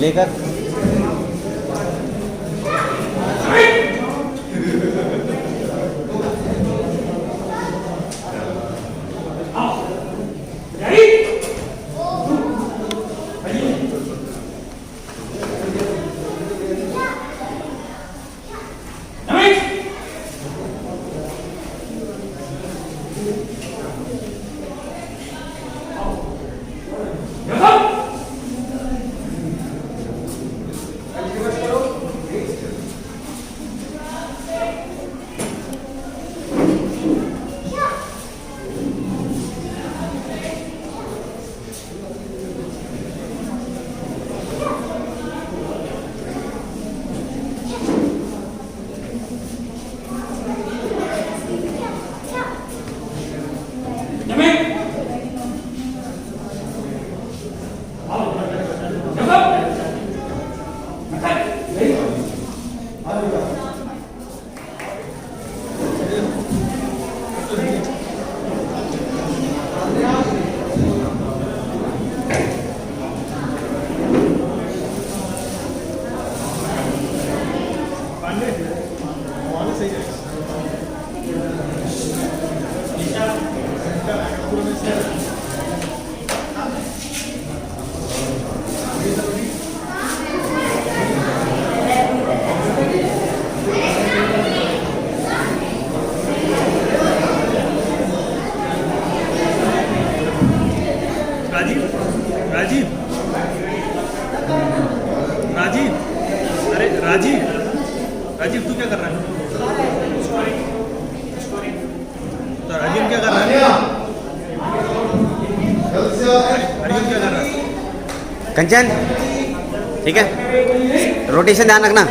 लेकर राजीव राजीव राजीव अरे राजीव राजीव तू क्या कर रहा है? तो राजीव क्या कर रहा है? राजीव क्या कर रहा है? कंचन ठीक है, रोटेशन ध्यान रखना।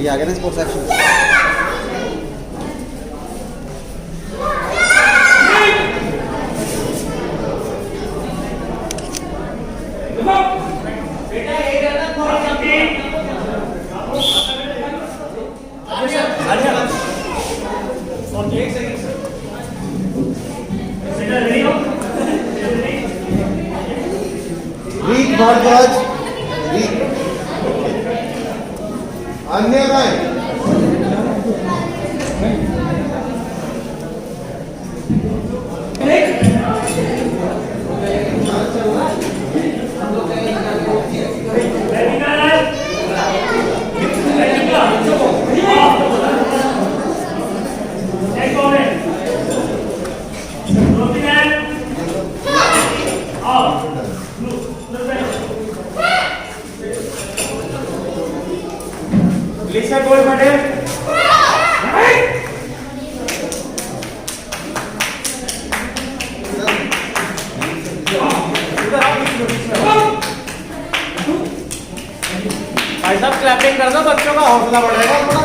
ये आ गया ना स्पोर्ट्स एक्शन। वीक भारद्वाज अन्य राय Lisa gold medal. भाई साहब क्लैपिंग कर दो, बच्चों का हौसला बढ़ेगा थोड़ा।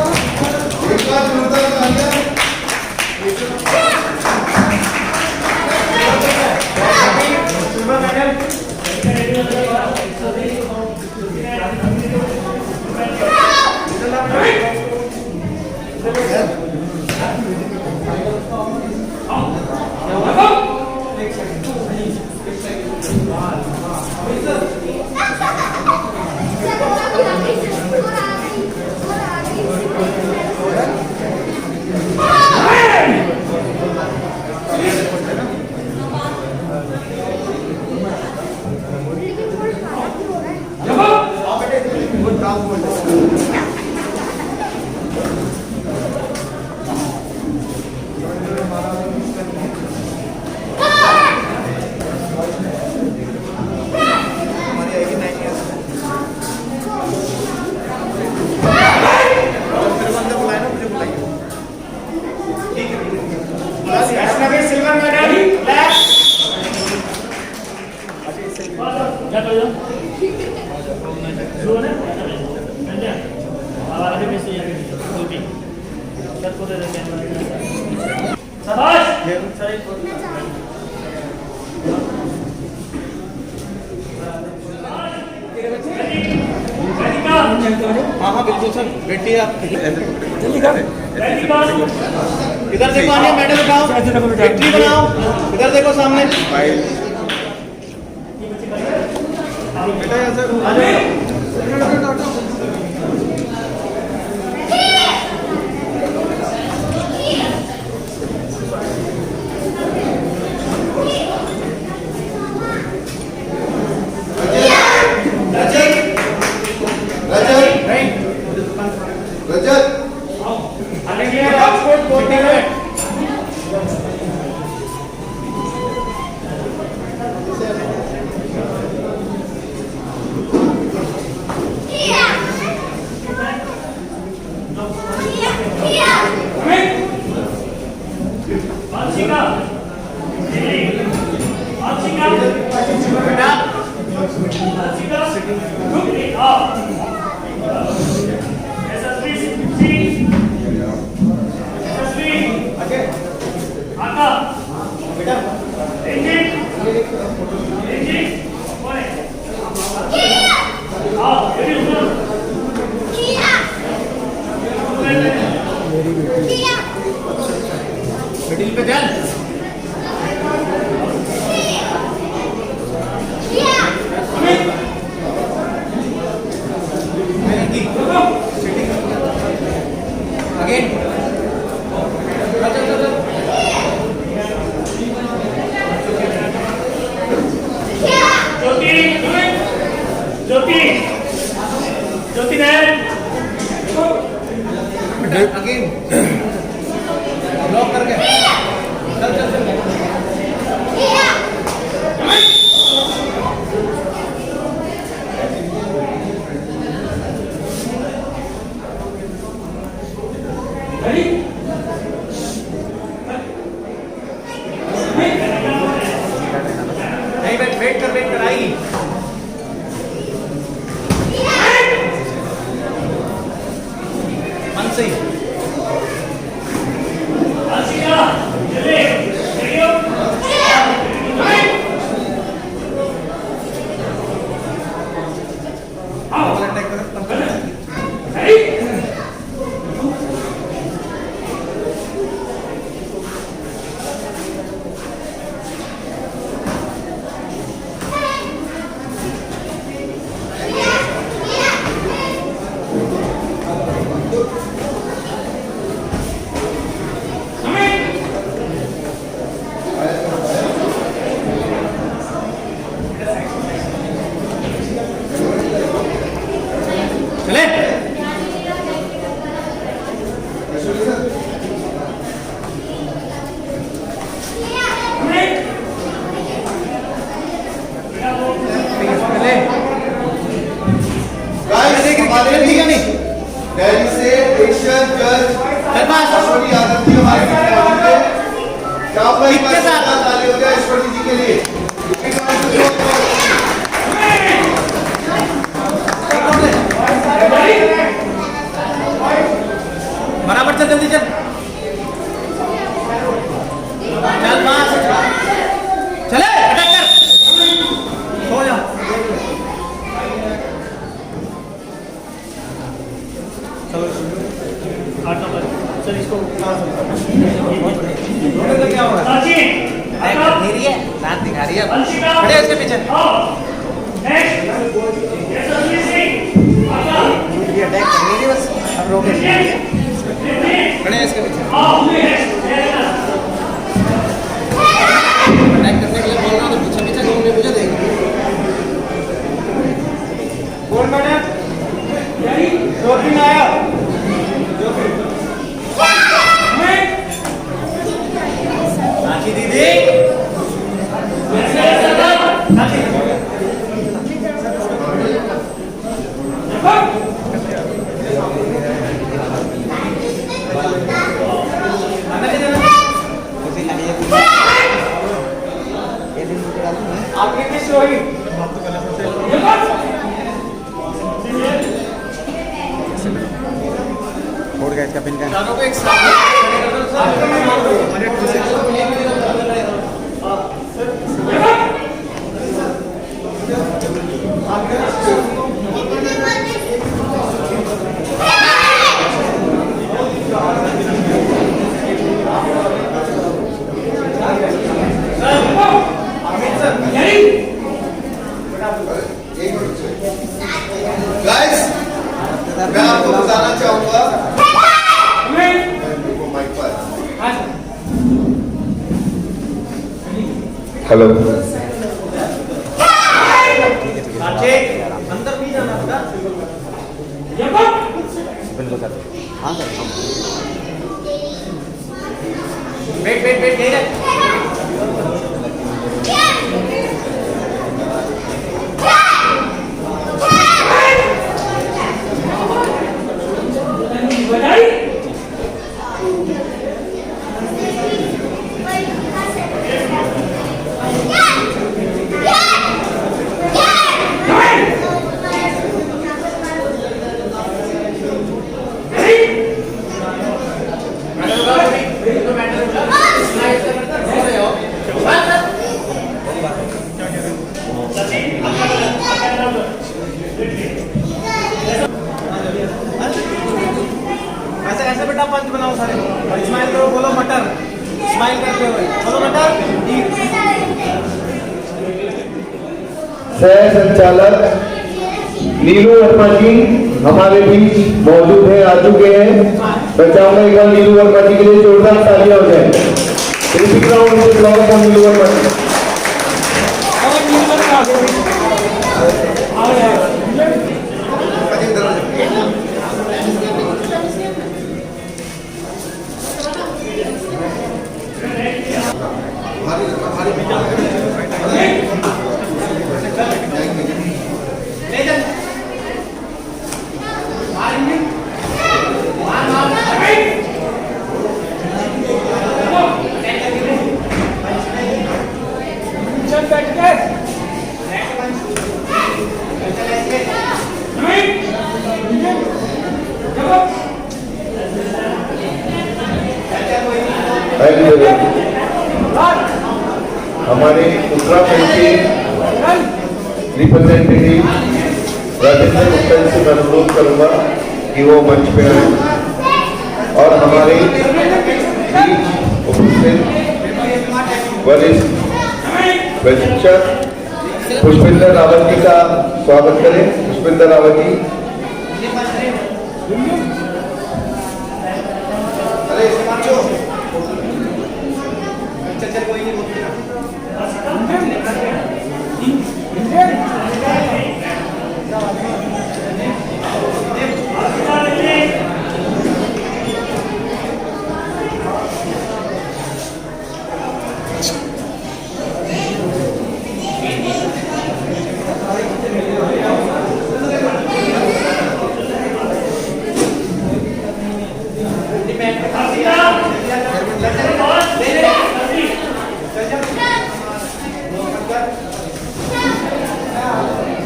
शाबाश हाँ हाँ बिल्कुल सर, बैठिए आप। जल्दी कर। इधर देखो, आने मेडल उठाओ, विक्ट्री बनाओ। इधर देखो सामने। बेटा यहाँ से रजत राजकोट बोलते हैं मिडिल पे चल। अगेन ज्योति ज्योति ज्योति अगेन ब्लॉक करके चल चल चल। नहीं वेट कर आएगी। मन से ही चले। दिल्ली से एशियन जज अश्वनी यादव जी हमारे बीच मौजूद हैं। क्या आपका एक बार ताली हो जाए अश्वनी जी के लिए। बराबर चल, जल्दी चल चल पास चले। अटैक कर, सो जा। सर इसको क्या होगा? रही है, दांत दिखा रही है। खड़े हो इसके पीछे। अटैक कर रही है बस, अब रोके। खड़े हैं इसके पीछे। अटैक करने के लिए बोल रहा हूँ तो पीछे पीछे घूमने मुझे देख। गोल मैडम ज्योति नायक साची दीदी आपकी किस होगी से का इसका पिन का चारों को एक साथ गाइस मैं आपको बताना चाहूंगा माइक पर हेलो अंदर भी जाना था बिल्कुल सर हाँ सर वेट वेट वेट यही रख ऐसे ऐसे बेटा पंच बनाओ सारे और स्माइल करो बोलो मटर स्माइल करते हुए बोलो मटर सह संचालक नीलू वर्मा जी हमारे बीच मौजूद है, आ चुके हैं। मैं चाहूंगा एक बार नीलू वर्मा जी के लिए जोरदार तालियां हो जाए। नीलू वर्मा जी हमारे उत्तराखंड के रिप्रेजेंटेटिव राजेंद्र गुप्ता जी से मैं अनुरोध करूंगा कि वो मंच पे आए और हमारे बीच उपस्थित वरिष्ठ प्रशिक्षक पुष्पिंदर रावत जी का स्वागत करें। पुष्पिंदर रावत जी चल कोई नहीं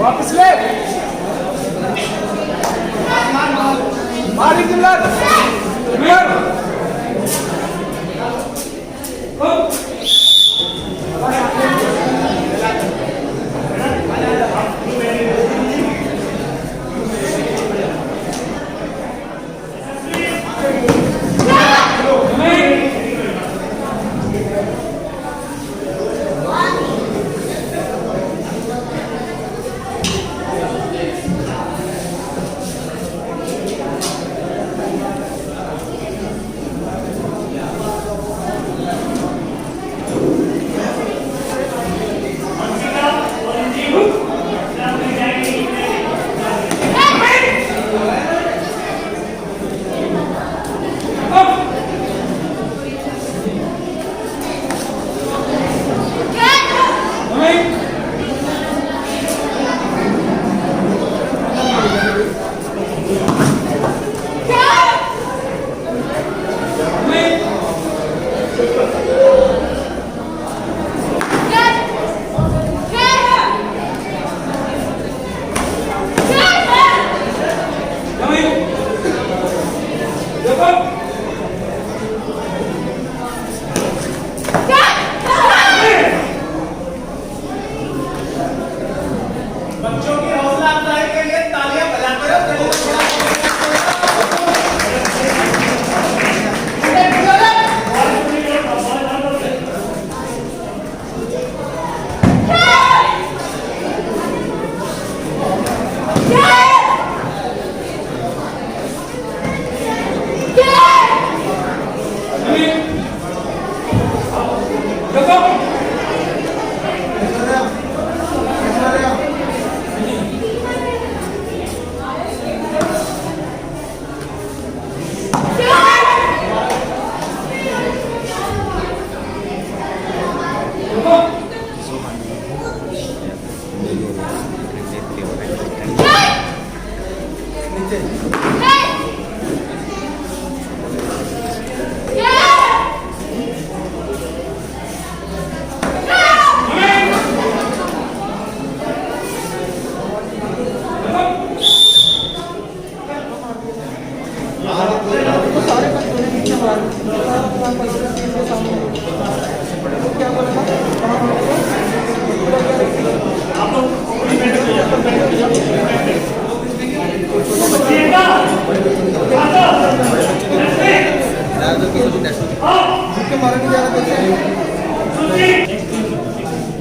वापस ले मालिक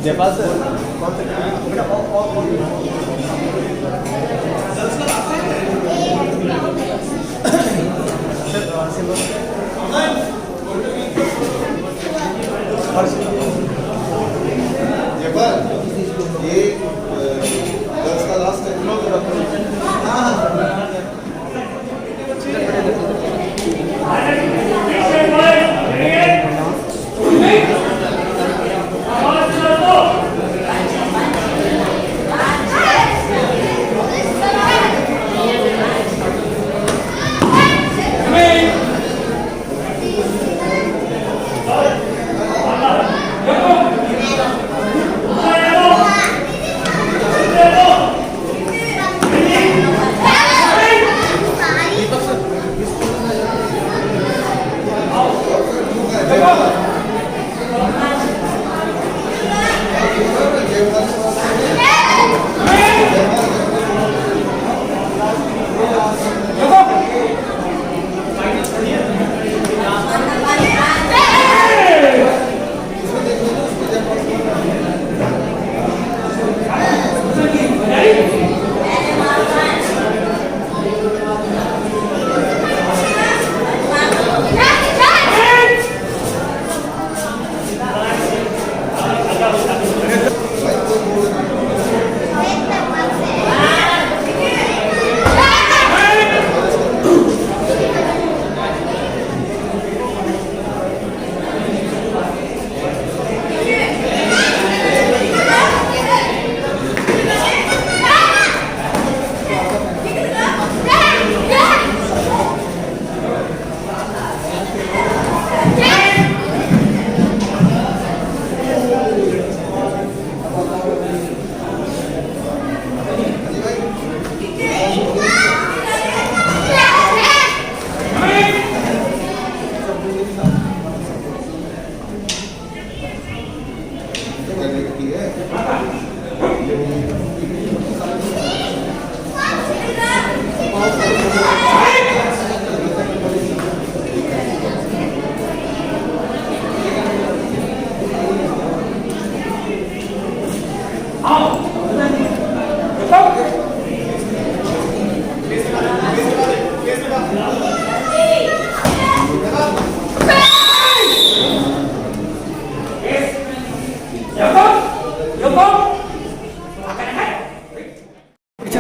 जयपाल सर जयपाल ये गर्ल्स का लास्ट है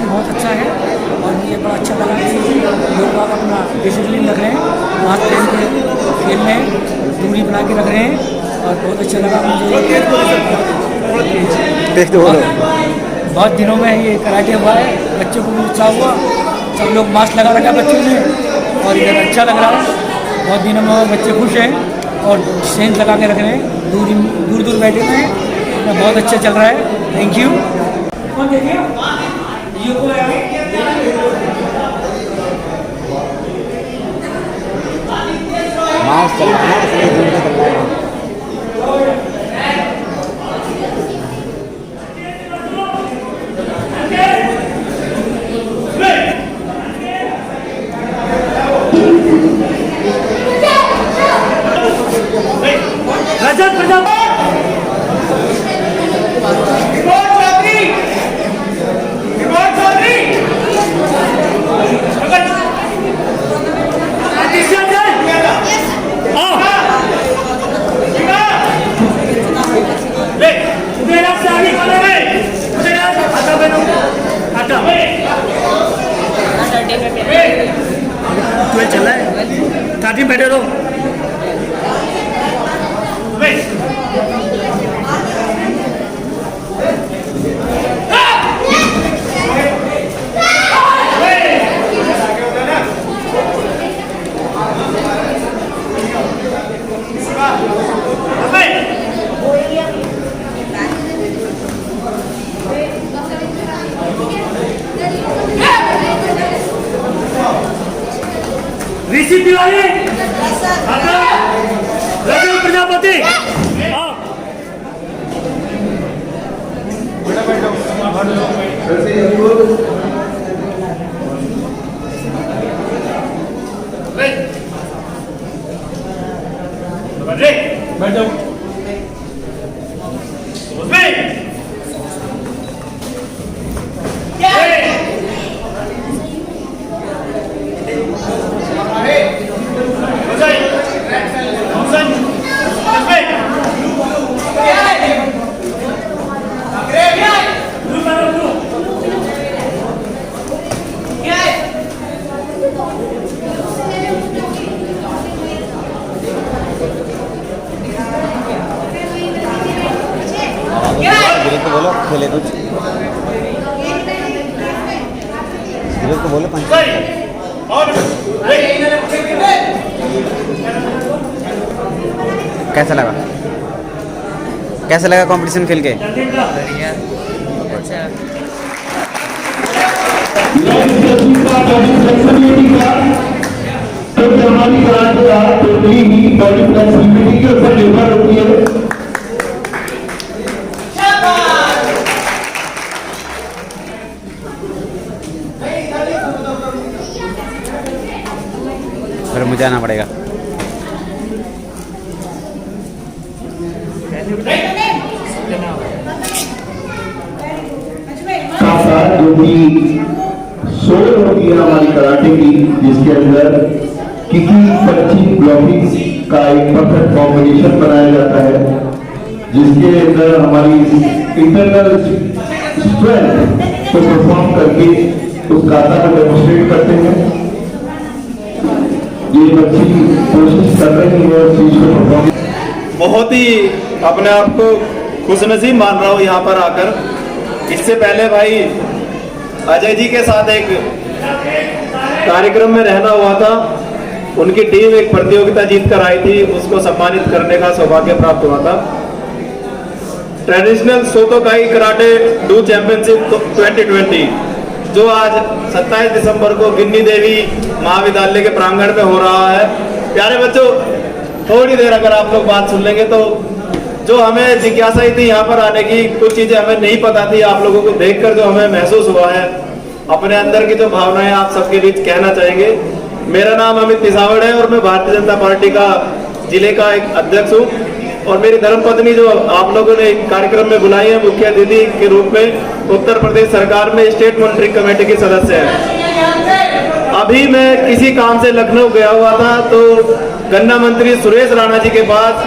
बहुत अच्छा है और मुझे बड़ा अच्छा लगा कि लोग अपना डिसिप्लिन रख रहे हैं, मास्क पहन के खेल रहे हैं, दूरी बना के रख रहे हैं और बहुत अच्छा लगा मुझे। बहुत दिनों में ये कराटे हुआ है, बच्चों को भी उत्साह हुआ, सब लोग मास्क लगा रखा है बच्चों ने और इधर अच्छा लग रहा है। बहुत दिनों में बच्चे खुश हैं और सेंस लगा के रख रहे हैं, दूर दूर बैठे हुए हैं, बहुत अच्छा चल रहा है। Thank you. कौन देखिए मास्क चल रहा है इसलिए दूर से चल रहा है। रजत प्रजापति चल रहा है, काफी बैठे रहो। ऋषि तिवारी, रजत प्रजापति। बैठ जाओ। को बोलो खेले कुछ को बोलो कैसा लगा कंपटीशन खेल के? फिर मुझे आना पड़ेगा। जो कि सोल होती है हमारी कराटे की, जिसके अंदर किकी पंचिंग ब्लॉकिंग का एक परफेक्ट कॉम्बिनेशन बनाया जाता है, जिसके अंदर हमारी इंटरनल स्ट्रेंथ को परफॉर्म करके उस काता को डेमोन्स्ट्रेट करते हैं। ये बच्ची कोशिश कर रही है उस चीज को परफॉर्म। बहुत ही अपने आप को खुशनसीब मान रहा हूँ यहाँ पर आकर। इससे पहले भाई अजय जी के साथ एक कार्यक्रम में रहना हुआ था, उनकी टीम एक प्रतियोगिता जीत कर आई थी, उसको सम्मानित करने का सौभाग्य प्राप्त हुआ था। ट्रेडिशनल सोतोकाई कराटे डू चैंपियनशिप 2020 जो आज 27 दिसंबर को गिन्नी देवी महाविद्यालय के प्रांगण में हो रहा है। प्यारे बच्चों, थोड़ी देर अगर आप लोग बात सुन लेंगे तो जो हमें जिज्ञासा ही थी यहाँ पर आने की, कुछ चीजें हमें नहीं पता थी, आप लोगों को देखकर जो हमें महसूस हुआ है, अपने अंदर की जो भावनाएं आप सबके बीच कहना चाहेंगे। मेरा नाम अमित पिसावड़ है और मैं भारतीय जनता पार्टी का जिले का एक अध्यक्ष हूँ, और मेरी धर्मपत्नी जो आप लोगों ने एक कार्यक्रम में बुलाई है मुख्य अतिथि के रूप में, उत्तर प्रदेश सरकार में स्टेट मॉनिटरिंग कमेटी की सदस्य है। अभी मैं किसी काम से लखनऊ गया हुआ था तो गन्ना मंत्री सुरेश राणा जी के पास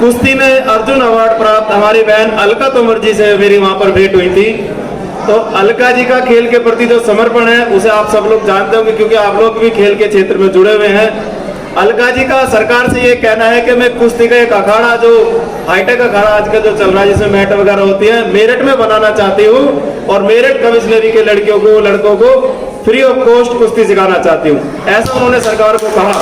कुश्ती में अर्जुन अवार्ड प्राप्त हमारी बहन अलका तोमर जी से मेरी वहां पर भेंट हुई थी। तो अलका जी का खेल के प्रति जो समर्पण है उसे आप सब लोग जानते होंगे, क्योंकि आप लोग भी खेल के क्षेत्र में जुड़े हुए हैं। अलका जी का सरकार से ये कहना है कि मैं कुश्ती का एक अखाड़ा, जो हाईटेक अखाड़ा आजकल जो चल रहा है जिसमें मैट वगैरह होती है, मेरठ में बनाना चाहती हूँ, और मेरठ कमिश्नरी के लड़कियों को लड़कों को फ्री ऑफ कॉस्ट कुश्ती सिखाना चाहती हूँ, ऐसा उन्होंने सरकार को कहा।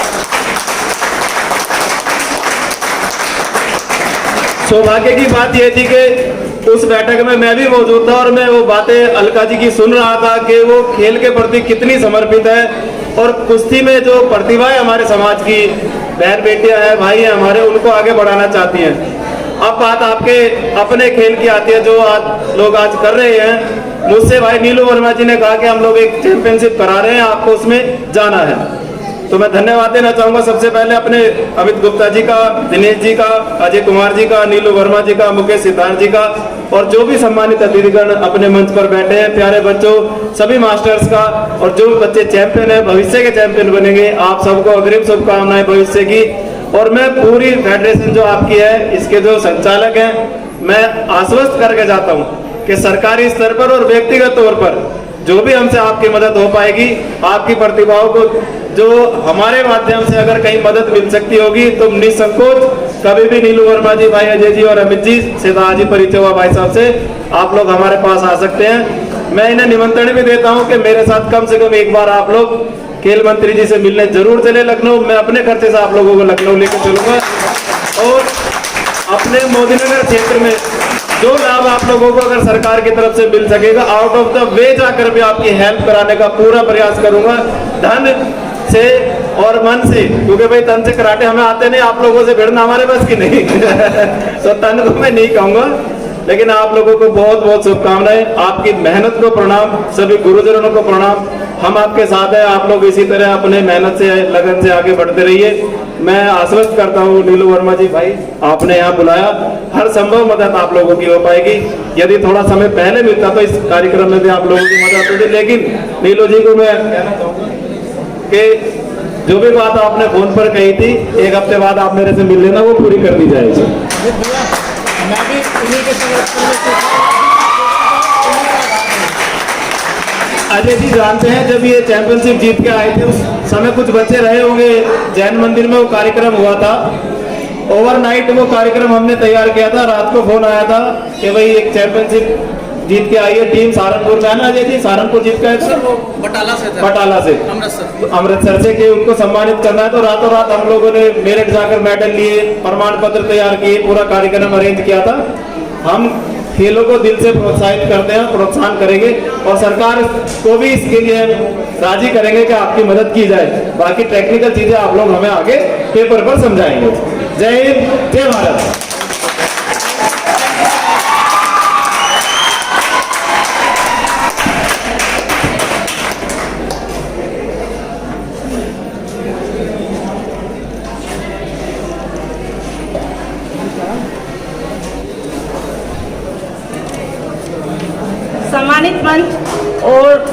सौभाग्य की बात यह थी कि उस बैठक में मैं भी मौजूद था और मैं वो बातें अलका जी की सुन रहा था कि वो खेल के प्रति कितनी समर्पित है, और कुश्ती में जो प्रतिभाएं हमारे समाज की बहन बेटियां हैं, भाई हैं हमारे, उनको आगे बढ़ाना चाहती हैं। अब बात आपके अपने खेल की आती है जो आज लोग आज कर रहे हैं। मुझसे भाई नीलू वर्मा जी ने कहा कि हम लोग एक चैंपियनशिप करा रहे हैं, आपको उसमें जाना है। तो मैं धन्यवाद देना चाहूंगा सबसे पहले अपने अमित गुप्ता जी का, दिनेश जी का, अजय कुमार जी का, नीलू वर्मा जी का, मुकेश सिद्धार्थ जी का, और जो भी सम्मानित अतिथिगण अपने मंच पर बैठे हैं, प्यारे बच्चों, सभी मास्टर्स का, और जो बच्चे चैंपियन है, भविष्य के चैंपियन बनेंगे, आप सबको अग्रिम शुभकामनाएं भविष्य की। और मैं पूरी फेडरेशन जो आपकी है, इसके जो संचालक हैं, मैं आश्वस्त करके जाता हूँ कि सरकारी स्तर पर और व्यक्तिगत तौर पर जो भी हमसे आपकी मदद हो पाएगी, आपकी प्रतिभाओं को जो हमारे माध्यम से अगर कहीं मदद मिल सकती होगी तो निसंकोच कभी भी नीलू वर्मा जी, भाई अजय जी और अमित जी से आज ही परिचय हुआ भाई साहब से, आप लोग हमारे पास आ सकते हैं। मैं इन्हें निमंत्रण भी देता हूं कि मेरे साथ कम से कम एक बार आप लोग खेल मंत्री जी से मिलने जरूर चले लखनऊ। मैं अपने खर्चे से आप लोगों को लखनऊ लेकर चलूंगा, और अपने मोदीनगर क्षेत्र में जो लाभ आप लोगों को अगर सरकार की तरफ से मिल सकेगा, आउट ऑफ द वे जाकर भी आपकी हेल्प कराने का पूरा प्रयास करूंगा। धन से और मन से, क्योंकि भाई तन से कराटे हमें आते नहीं, आप लोगों से भिड़ना हमारे बस की नहीं तो तन को मैं नहीं कहूंगा, लेकिन आप लोगों को बहुत बहुत शुभकामनाएं, आपकी मेहनत को प्रणाम, सभी गुरुजनों को प्रणाम। हम आपके साथ हैं, आप लोग इसी तरह अपने मेहनत से लगन से आगे बढ़ते रहिए। मैं आश्वस्त करता हूँ नीलू वर्मा जी, भाई आपने यहाँ बुलाया, हर संभव मदद आप लोगों की हो पाएगी। यदि थोड़ा समय पहले मिलता तो इस कार्यक्रम में भी आप लोगों की मदद होती, लेकिन नीलू जी को मैं कहना चाहूँगा कि जो भी बात आपने फोन पर कही थी, 1 हफ्ते बाद आप मेरे से मिल लेना, वो पूरी कर दी जाएगी। मैं भी इन्हीं के अजय जी जानते हैं, जब ये चैंपियनशिप जीत के आए थे उस समय कुछ बच्चे रहे होंगे, जैन मंदिर में वो कार्यक्रम हुआ था, ओवरनाइट वो कार्यक्रम हमने तैयार किया था। रात को फोन आया था कि भाई एक चैंपियनशिप जीत के आई है टीम सहारनपुर में, है ना अजय जी? सहारनपुर जीत का बटाला से था, बटाला से, अमृतसर से, कि उनको सम्मानित करना है। तो रातों रात हम लोगों ने मेरठ जाकर मेडल लिए, प्रमाण पत्र तैयार किए, पूरा कार्यक्रम अरेंज किया था। हम खेलों को दिल से प्रोत्साहित करते हैं, प्रोत्साहन करेंगे और सरकार को भी इसके लिए राजी करेंगे कि आपकी मदद की जाए। बाकी टेक्निकल चीजें आप लोग हमें आगे पेपर पर समझाएंगे। जय हिंद, जय भारत। सम्मानित मंच और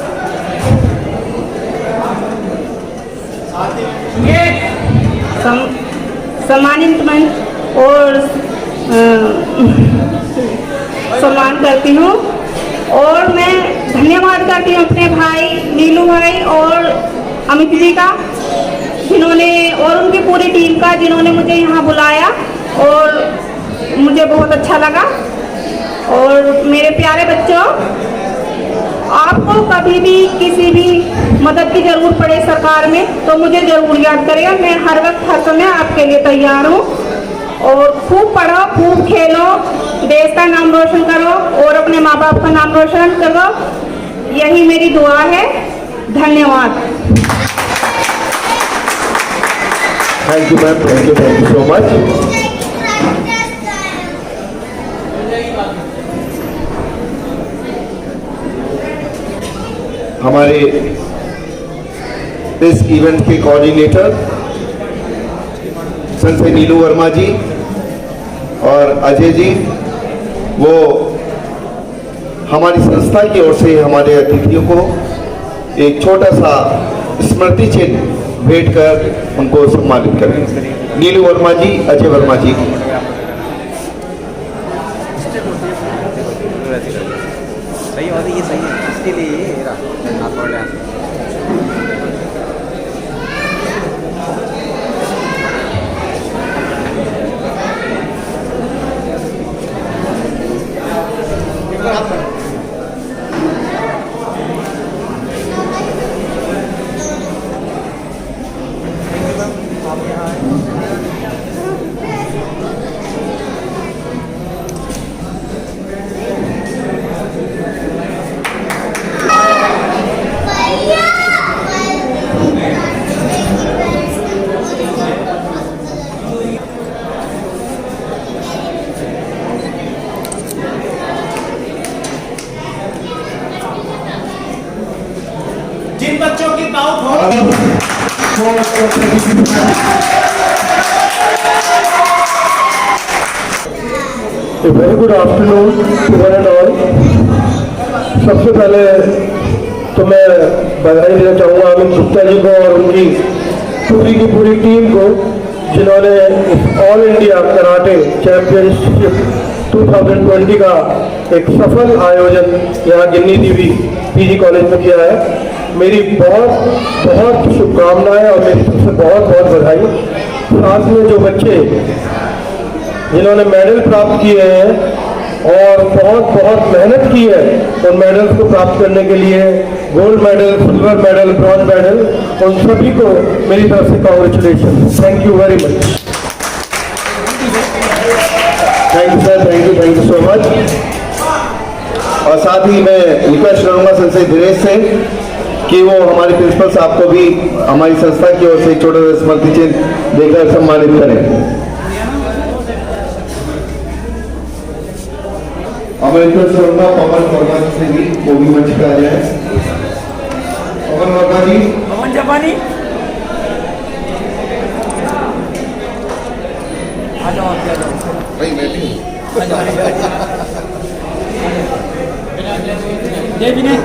सम्मानित मंच और सम्मान करती हूँ, और मैं धन्यवाद करती हूँ अपने भाई नीलू भाई और अमित जी का, जिन्होंने, और उनकी पूरी टीम का, जिन्होंने मुझे यहाँ बुलाया और मुझे बहुत अच्छा लगा। और मेरे प्यारे बच्चों, आपको कभी भी किसी भी मदद की जरूरत पड़े सरकार में तो मुझे जरूर याद करिएगा। मैं हर वक्त हर समय आपके लिए तैयार हूँ। और खूब पढ़ो, खूब खेलो, देश का नाम रोशन करो और अपने माँ बाप का नाम रोशन करो, यही मेरी दुआ है। धन्यवाद। Thank you ma'am, thank you so much. हमारे इस इवेंट के कोऑर्डिनेटर संजय नीलू वर्मा जी और अजय जी, वो हमारी संस्था की ओर से हमारे अतिथियों को एक छोटा सा स्मृति चिन्ह भेंट कर उनको सम्मानित करें। नीलू वर्मा जी, अजय वर्मा जी। सही होती, ये सही है, इसके लिए ये रहा हाथ पकड़ लिया। जिन बच्चों की बाउट हो very good afternoon to one and all. सबसे पहले तो मैं बधाई देना चाहूँगा अमित गुप्ता जी को और उनकी पूरी की पूरी टीम को, जिन्होंने इस ऑल इंडिया कराटे चैंपियनशिप 2020 का एक सफल आयोजन यहाँ गिन्नी देवी पीजी कॉलेज में किया है। मेरी बहुत बहुत शुभकामनाएं और मेरी तरफ से बहुत बहुत बधाई। साथ में जो बच्चे जिन्होंने मेडल प्राप्त किए हैं और बहुत बहुत मेहनत की है उन मेडल्स को प्राप्त करने के लिए, gold medal, silver medal, bronze medal, उन सभी को मेरी तरफ से congratulation. Thank you very much. Thank you sir, thank you so much. और साथ ही मैं रिक्वेस्ट करूंगा संजय दिनेश से कि वो हमारे प्रिंसिपल साहब को भी हमारी संस्था की ओर से एक छोटा सा स्मृति चिन्ह देकर सम्मानित करें। अमृतसर शर्मा पवन वर्मा से भी वो भी मंच पे आ जाए। पवन वर्मा जी, पवन जापानी आ जाओ, आ जाओ भाई बैठी जय विनय।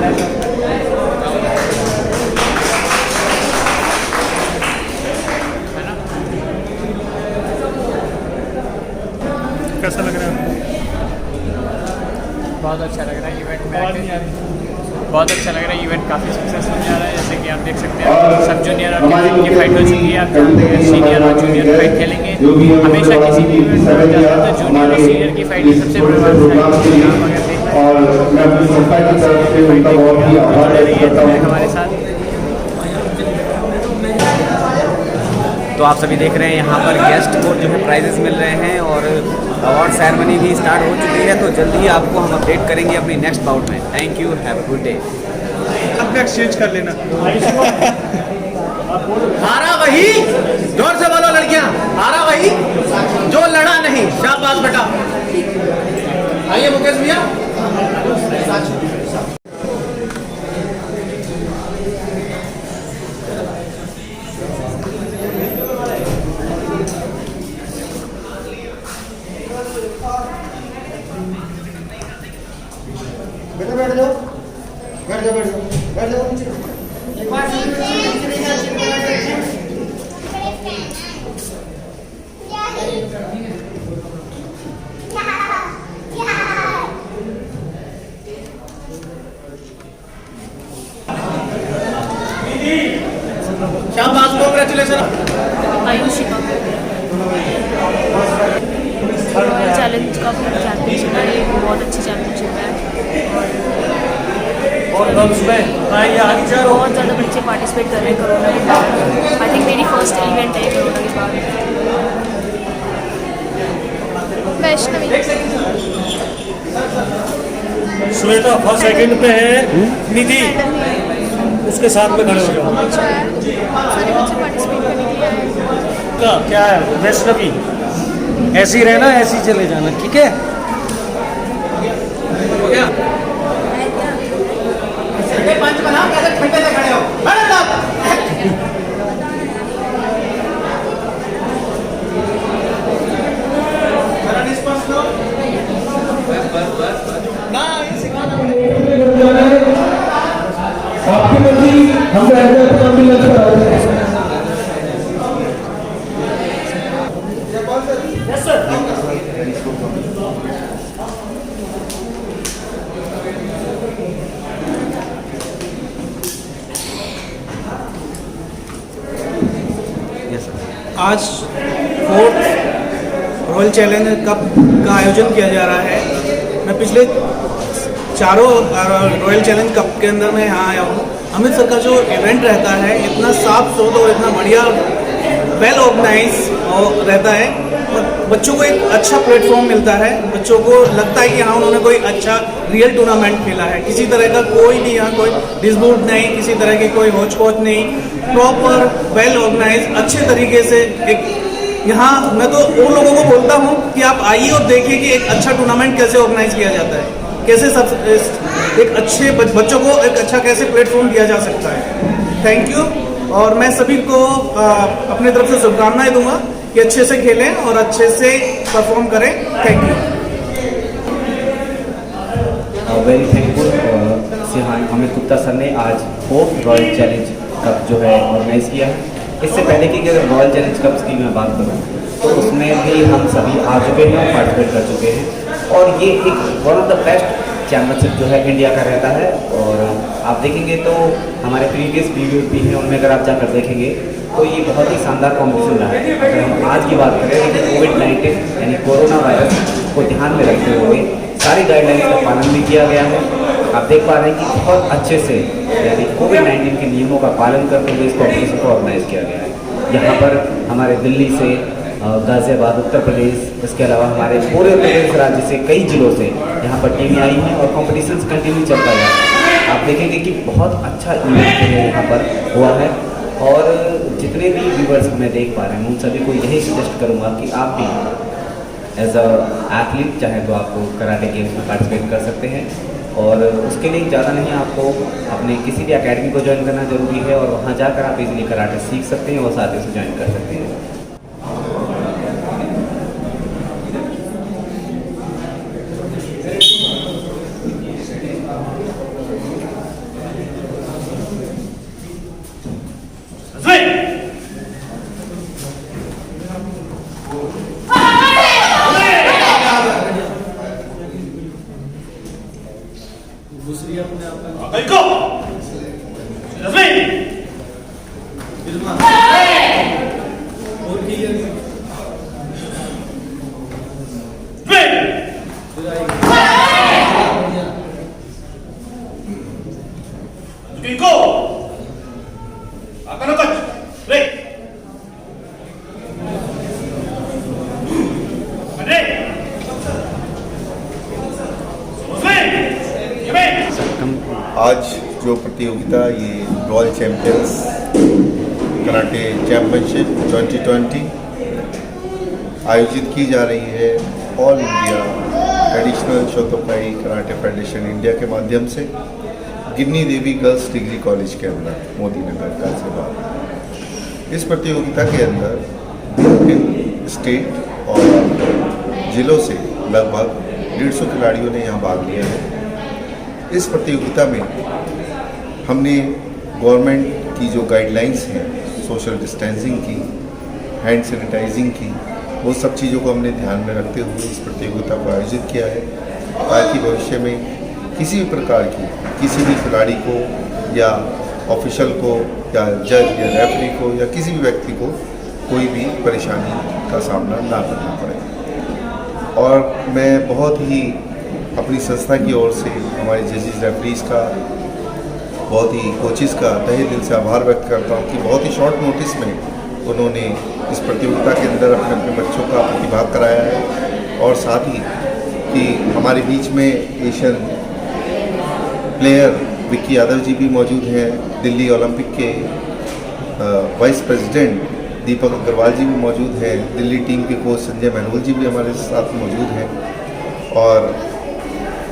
कैसा लग रहा है? बहुत अच्छा लग रहा है इवेंट में, बहुत अच्छा लग रहा है इवेंट, काफ़ी सक्सेसफुल जा रहा है। जैसे कि आप देख सकते हैं सब जूनियर और की फाइट हो चुकी है। आप जानते हैं सीनियर और जूनियर फाइट खेलेंगे। हमेशा किसी भी इवेंट में जाता है तो जूनियर और सीनियर की फाइट सबसे और मैं अपनी संस्था की तरफ से उनका बहुत ही आभार व्यक्त करता हूँ हमारे साथ। तो आप सभी देख रहे हैं यहाँ पर गेस्ट को जो है प्राइजेस मिल रहे हैं और अवार्ड सेरेमनी भी स्टार्ट हो चुकी है। तो जल्दी ही आपको हम अपडेट करेंगे अपनी नेक्स्ट बाउट में। Thank you, have a good day. अपना एक्सचेंज कर लेना। हारा वही, जोर से बोलो लड़कियां, हारा वही जो लड़ा नहीं। शाबाश बेटा। आइए मुकेश भैया। बेटा बैठ जाओ, बैठ जाओ, बैठ जाओ, बैठ जाओ नीचे। एक बार शाबाश, कांग्रेचुलेशन। आयुषिका रॉयल चैलेंज का चैंपियनशिप है, ये बहुत अच्छी चैंपियनशिप है और गर्ल्स में आगे जा रहा बहुत ज़्यादा बच्चे पार्टिसिपेट कर रहे हैं कोरोना के बाद। आई थिंक मेरी फर्स्ट इवेंट है कोरोना के बाद। वैष्णवी श्वेता फर्स्ट सेकंड पे है, निधि उसके साथ में खड़े हो जाओ। सारे बच्चे पार्टिसिपेट करने के लिए आए। क्या है वैष्णवी, ऐसे ही रहना, ऐसे ही चले जाना, ठीक है? पंच बनाओ, कैसे ठंडे से खड़े हो। आपकी मर्जी, हम आज 4th रॉयल चैलेंज कप का आयोजन किया जा रहा है। मैं पिछले चारों रॉयल चैलेंज कप के अंदर मैं यहाँ आया हूँ। अमृतसर का जो इवेंट रहता है इतना साफ सुथरा और इतना बढ़िया वेल ऑर्गेनाइज रहता है और बच्चों को एक अच्छा प्लेटफॉर्म मिलता है। बच्चों को लगता है कि हाँ उन्होंने कोई अच्छा रियल टूर्नामेंट खेला है। किसी तरह का कोई भी यहाँ कोई डिस्प्यूट नहीं, किसी तरह की कोई होच पोच नहीं, प्रॉपर वेल ऑर्गेनाइज अच्छे तरीके से एक यहाँ मैं तो उन लोगों को बोलता हूँ कि आप आइए और देखिए कि एक अच्छा टूर्नामेंट कैसे ऑर्गेनाइज किया जाता है, कैसे सब एक अच्छे बच्चों को एक अच्छा कैसे प्लेटफॉर्म दिया जा सकता है। Thank you. और मैं सभी को अपने तरफ से शुभकामनाएं दूंगा कि अच्छे से खेलें और अच्छे से परफॉर्म करें। Thank you. Very thankful Sheehan Amit Gupta sir ने आज 4th रॉयल चैलेंज कप जो है ऑर्गेनाइज किया है। इससे पहले की अगर रॉयल चैलेंज कप्स की मैं बात करूँ तो उसमें भी हम सभी आ चुके हैं, पार्टिसिपेट कर चुके हैं और ये एक one of the best championship जो है इंडिया का रहता है। और आप देखेंगे तो हमारे प्रीवियस वीडियोज भी हैं, उनमें अगर आप जाकर देखेंगे तो ये बहुत ही शानदार कॉम्पिटिशन रहा है। अगर हम आज की बात करें तो कोविड-19 यानी कोरोना वायरस को ध्यान में रखते हुए सारी गाइडलाइंस का पालन भी किया गया है। आप देख पा रहे हैं कि बहुत अच्छे से यानी कोविड-19 के नियमों का पालन करते हुए इस कॉम्पिटिशन को ऑर्गेनाइज किया गया है। यहाँ पर हमारे दिल्ली से, गाज़ियाबाद उत्तर प्रदेश, इसके अलावा हमारे पूरे उत्तर प्रदेश राज्य से कई जिलों से यहाँ पर टीमें आई हैं और कॉम्पिटिशन्स कंटिन्यू चलता है। आप देखेंगे कि बहुत अच्छा इवेंट यहाँ पर हुआ है। और जितने भी व्यूवर्स हमें देख पा रहे हैं उन सभी को यही सजेस्ट करूँगा कि आप भी एज अ एथलीट चाहे तो आप कराटे गेम्स में पार्टिसिपेट कर सकते हैं। और उसके लिए ज़्यादा नहीं, आपको अपने किसी भी एकेडमी को ज्वाइन करना ज़रूरी है और वहाँ जाकर आप इजीली कराटे सीख सकते हैं और साथ ही उसे ज्वाइन कर सकते हैं। आज जो प्रतियोगिता ये रॉयल चैंपियंस कराटे चैंपियनशिप 2020 आयोजित की जा रही है all India traditional Shotokai karate federation India के माध्यम से Ginni Devi girls degree college के अंदर मोदी नगर गाजियाबाद। इस प्रतियोगिता के अंदर विभिन्न स्टेट और जिलों से लगभग 150 खिलाड़ियों ने यहाँ भाग लिया है। इस प्रतियोगिता में हमने गवर्नमेंट की जो गाइडलाइंस हैं सोशल डिस्टेंसिंग की, हैंड सैनिटाइजिंग की, वो सब चीज़ों को हमने ध्यान में रखते हुए इस प्रतियोगिता को आयोजित किया है ताकि भविष्य में किसी भी प्रकार की किसी भी खिलाड़ी को या ऑफिशियल को या जज या रेफरी को या किसी भी व्यक्ति को कोई भी परेशानी का सामना ना करना पड़े। और मैं बहुत ही अपनी संस्था की ओर से हमारे जजेस रेफरीज का, बहुत ही कोचिज़ का तहे दिल से आभार व्यक्त करता हूँ कि बहुत ही शॉर्ट नोटिस में उन्होंने इस प्रतियोगिता के अंदर अपने अपने बच्चों का प्रतिभाग कराया है। और साथ ही कि हमारे बीच में एशियन प्लेयर विक्की यादव जी भी मौजूद हैं, दिल्ली ओलंपिक के वाइस प्रेसिडेंट दीपक अग्रवाल जी भी मौजूद हैं, दिल्ली टीम के कोच संजय महनूल जी भी हमारे साथ मौजूद हैं। और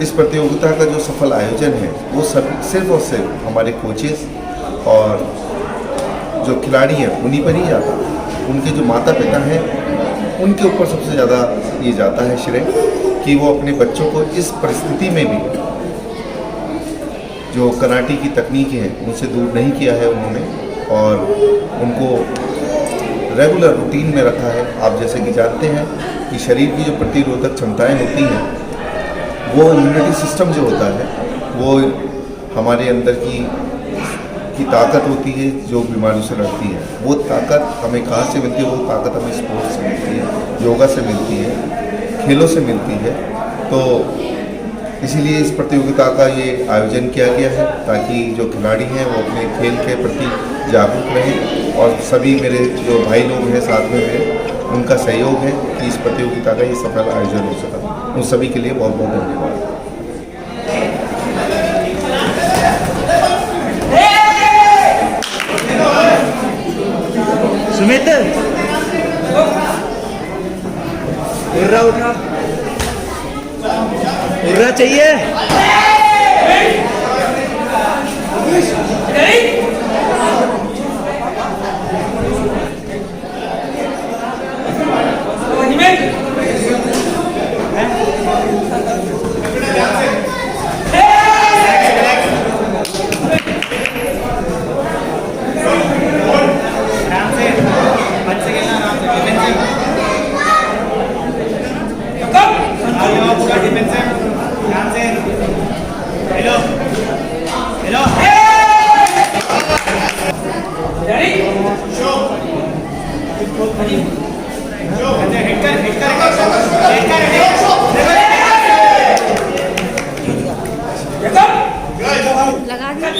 इस प्रतियोगिता का जो सफल आयोजन है वो सब सिर्फ और सिर्फ हमारे कोचेस और जो खिलाड़ी हैं उन्हीं पर ही जाता है। उनके जो माता पिता हैं उनके ऊपर सबसे ज़्यादा ये जाता है श्रेय कि वो अपने बच्चों को इस परिस्थिति में भी जो कराटे की तकनीकें हैं उनसे दूर नहीं किया है उन्होंने और उनको रेगुलर रूटीन में रखा है। आप जैसे कि जानते हैं कि शरीर की जो प्रतिरोधक क्षमताएं होती हैं, वो इम्यूनिटी सिस्टम जो होता है वो हमारे अंदर की ताकत होती है जो बीमारियों से लड़ती है। वो ताकत हमें कहाँ से मिलती है? वो ताकत हमें स्पोर्ट्स से मिलती है, योगा से मिलती है, खेलों से मिलती है। तो इसीलिए इस प्रतियोगिता का ये आयोजन किया गया है ताकि जो खिलाड़ी हैं वो अपने खेल के प्रति जागरूक रहें और सभी मेरे जो भाई लोग हैं साथ में मेरे, उनका सहयोग है कि इस प्रतियोगिता का ये सफल आयोजन हो सका। उन सभी के लिए बहुत बहुत धन्यवाद। सुमित उठा उर्रा चाहिए। लगा दिया।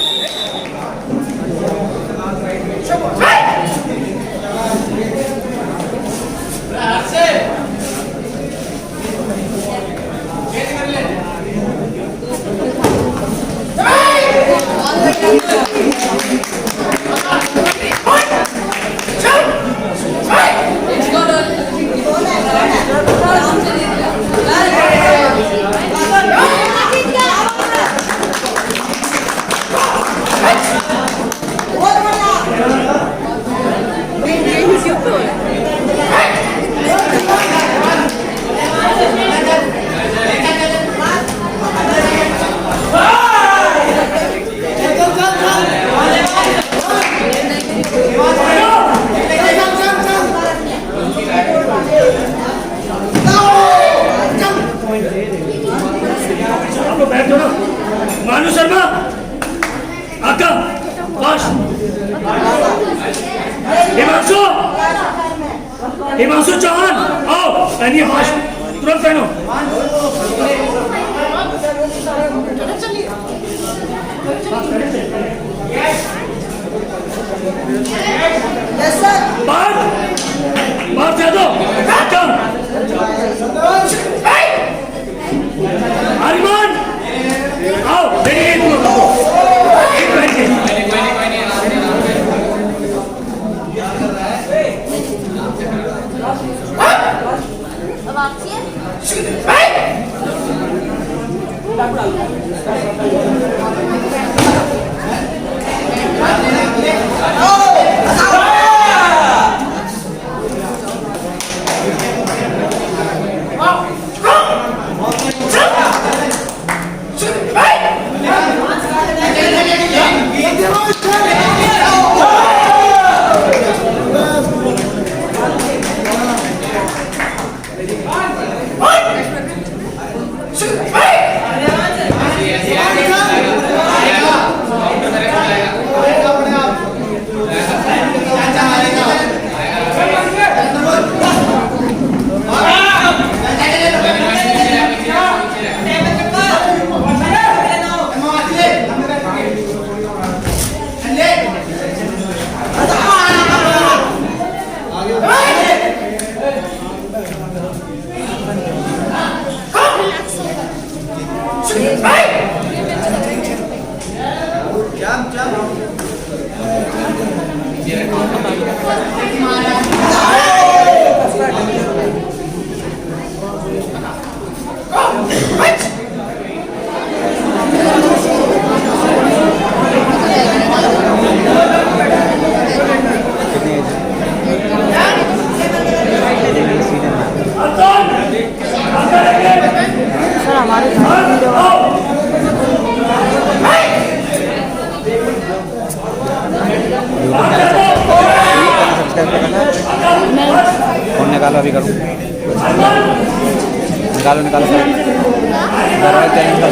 हिमांशु चौहान आओ, पहनिए मास्क, तुरंत पहनो। बात दे दो आरिमान आओ, फोन निकालो, अभी करूँ, निकालो निकालो सर, रॉयल चैलेंज का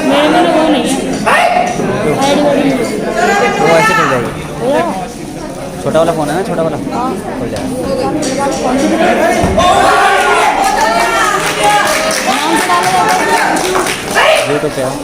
मेरे में वो नहीं है, वो ऐसे खुल जाएगी। छोटा वाला फ़ोन है ना, छोटा वाला खुल जाएगा। यूट्यूब पे आओ।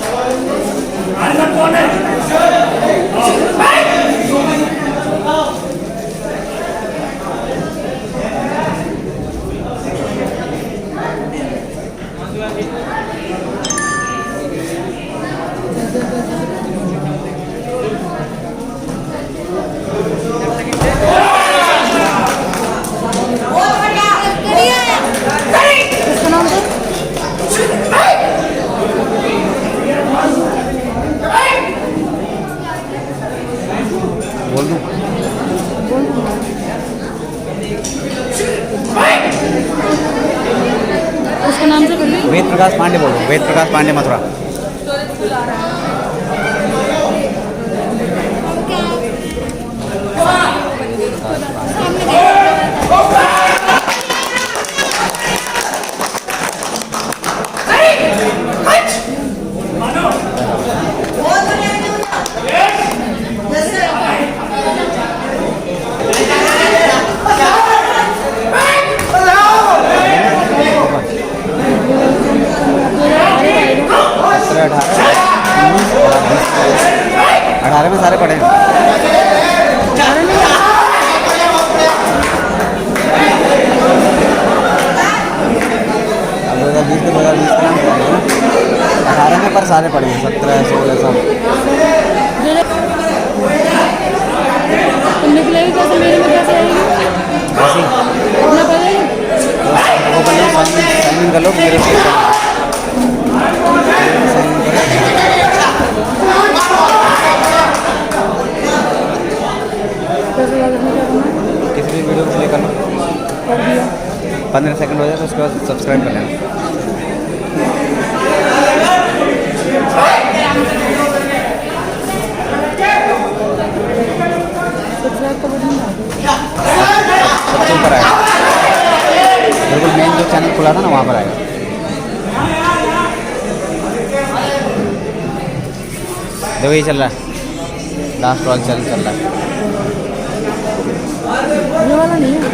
बोल दूं? उसका नाम से बोलिए। वेद प्रकाश पांडे बोलो, वेद प्रकाश पांडे मथुरा। अठारह में सारे पड़े हैं। अब 2020 के 2020 का नाम 18 में पर सारे पड़े हैं, 17 16 सब। निकलेगी कैसे, मेरे में कैसे आएगी? ऐसे वो बंदा साइन इन कर लो, मेरे से किसी भी वीडियो को प्ले कर लो, 15 सेकंड हो जाए तो उसके बाद सब्सक्राइब कर लेना। सबसे ऊपर आएगा, बिल्कुल मेन जो चैनल खुला था ना वहाँ पर आएगा। देखो ये चल रहा है, लास्ट रॉयल चैलेंज चल रहा है। ये वाला नहीं है।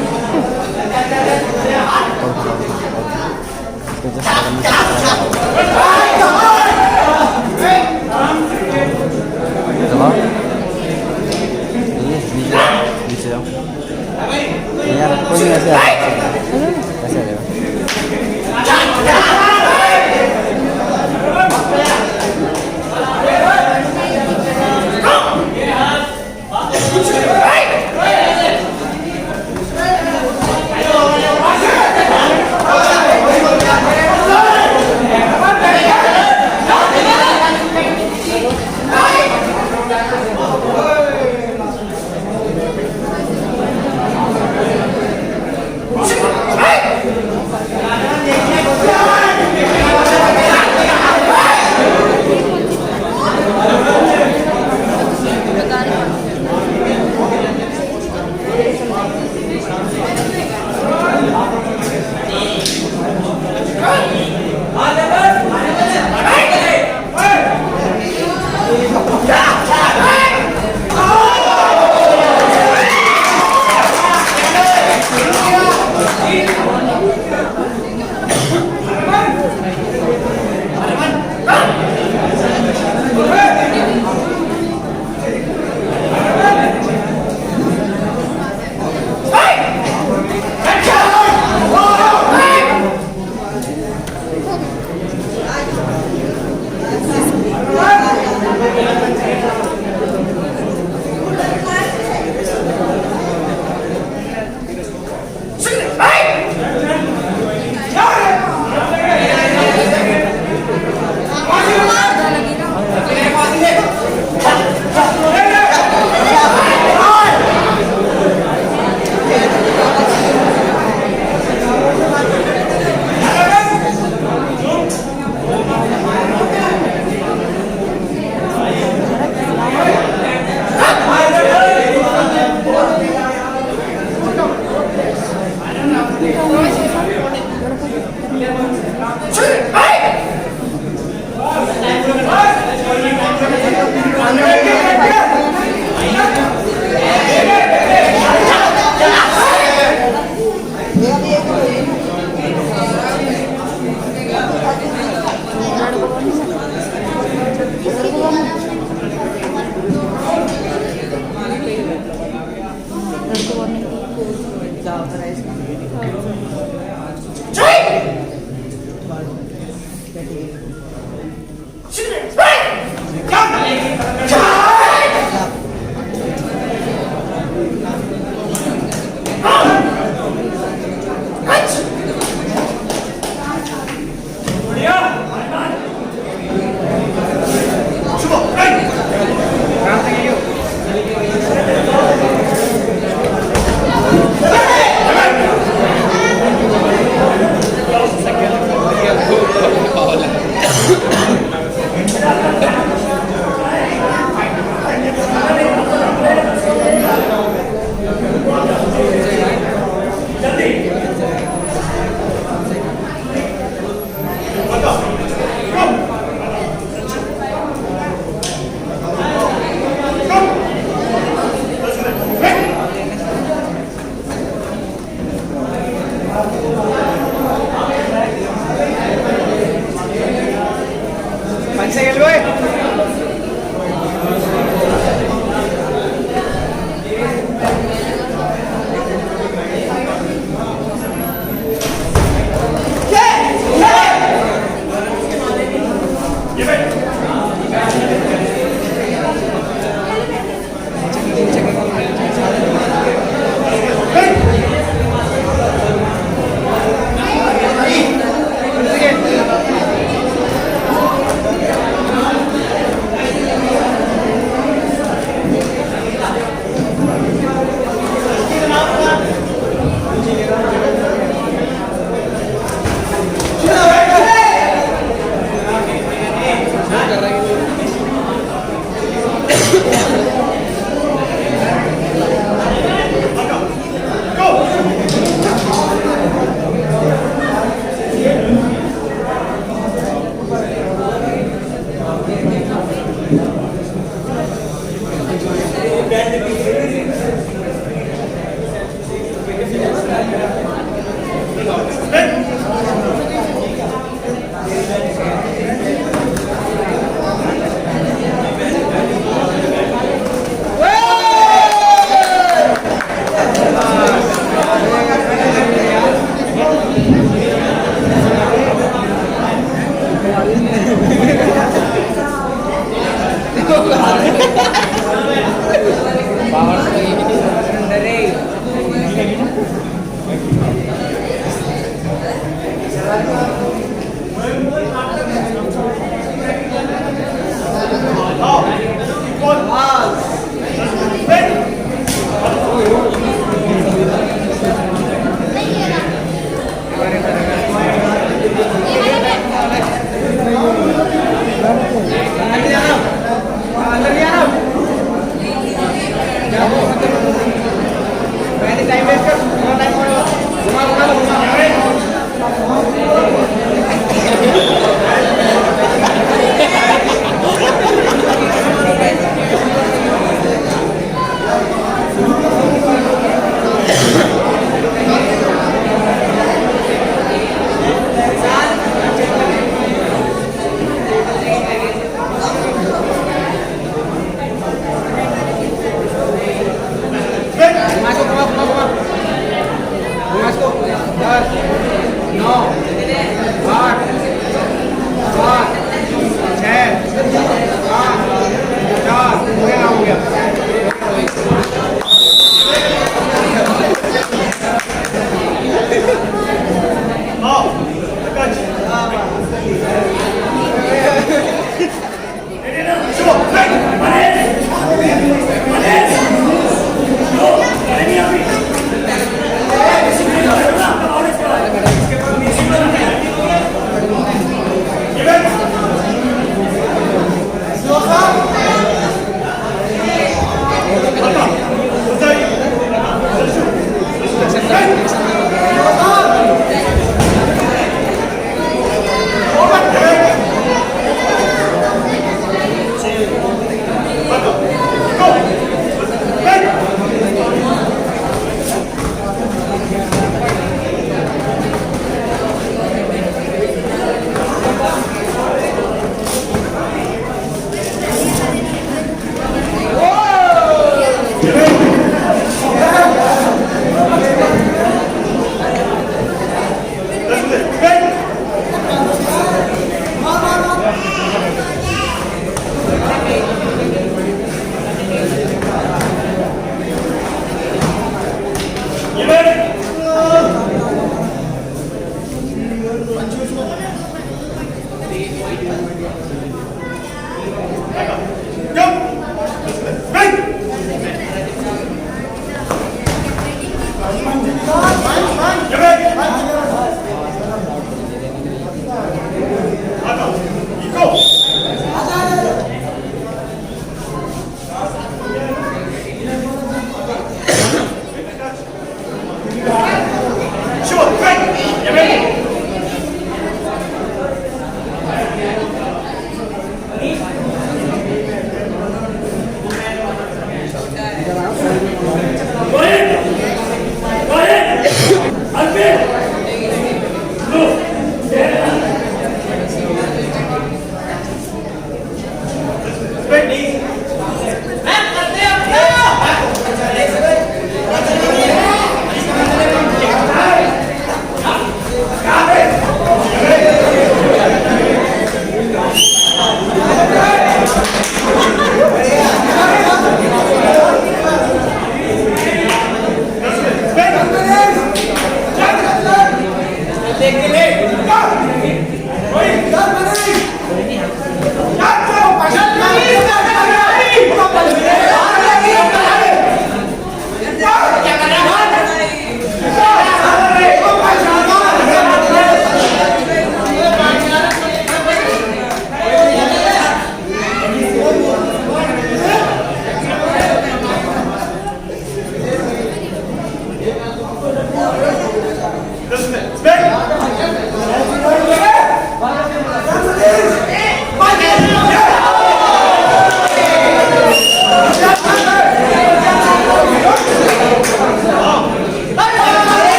नीचे जाओ यार, कोई नहीं ऐसे ऐसे आ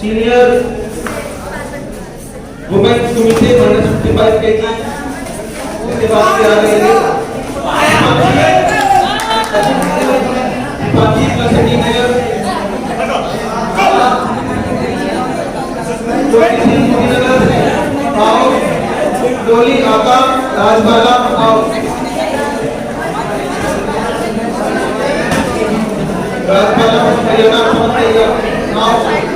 सीनियर वुमेन्स कमिटी -55 kg इसके बाद से आ रही है पांची क्लासिटी नगर आओ डोली आका राजबाला आओ राजबाला हरियाणा पहुंचेगा आओ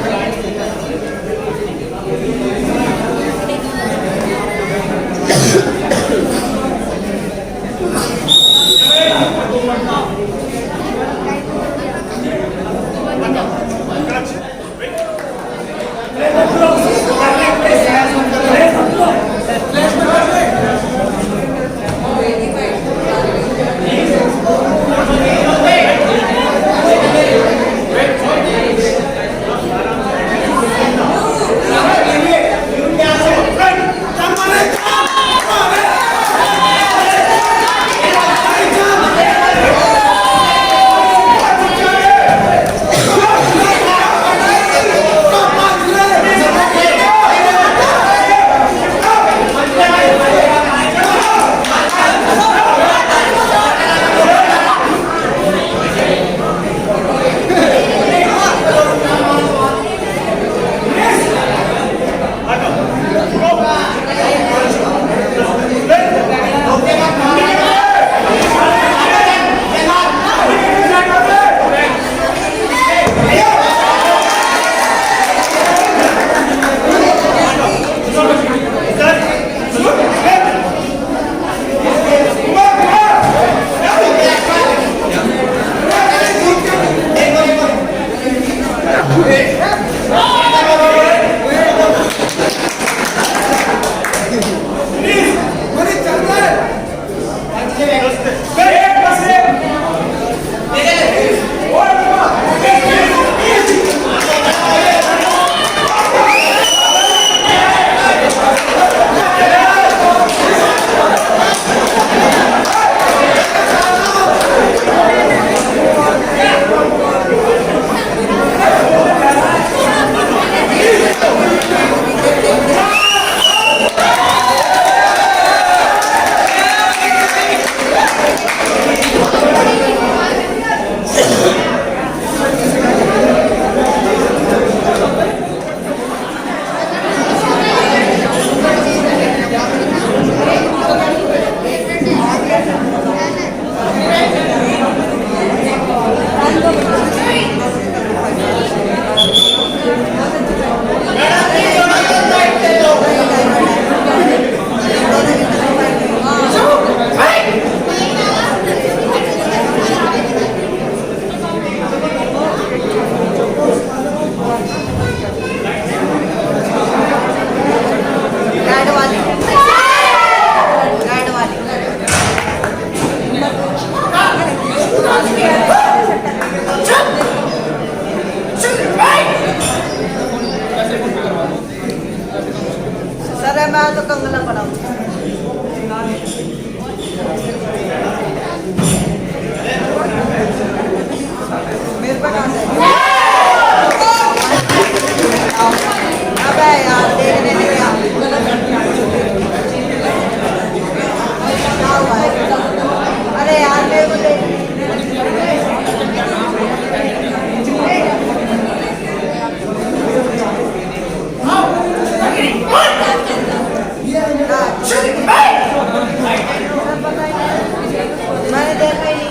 मैंने देखा ही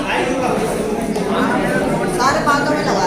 सारे बातों में लगा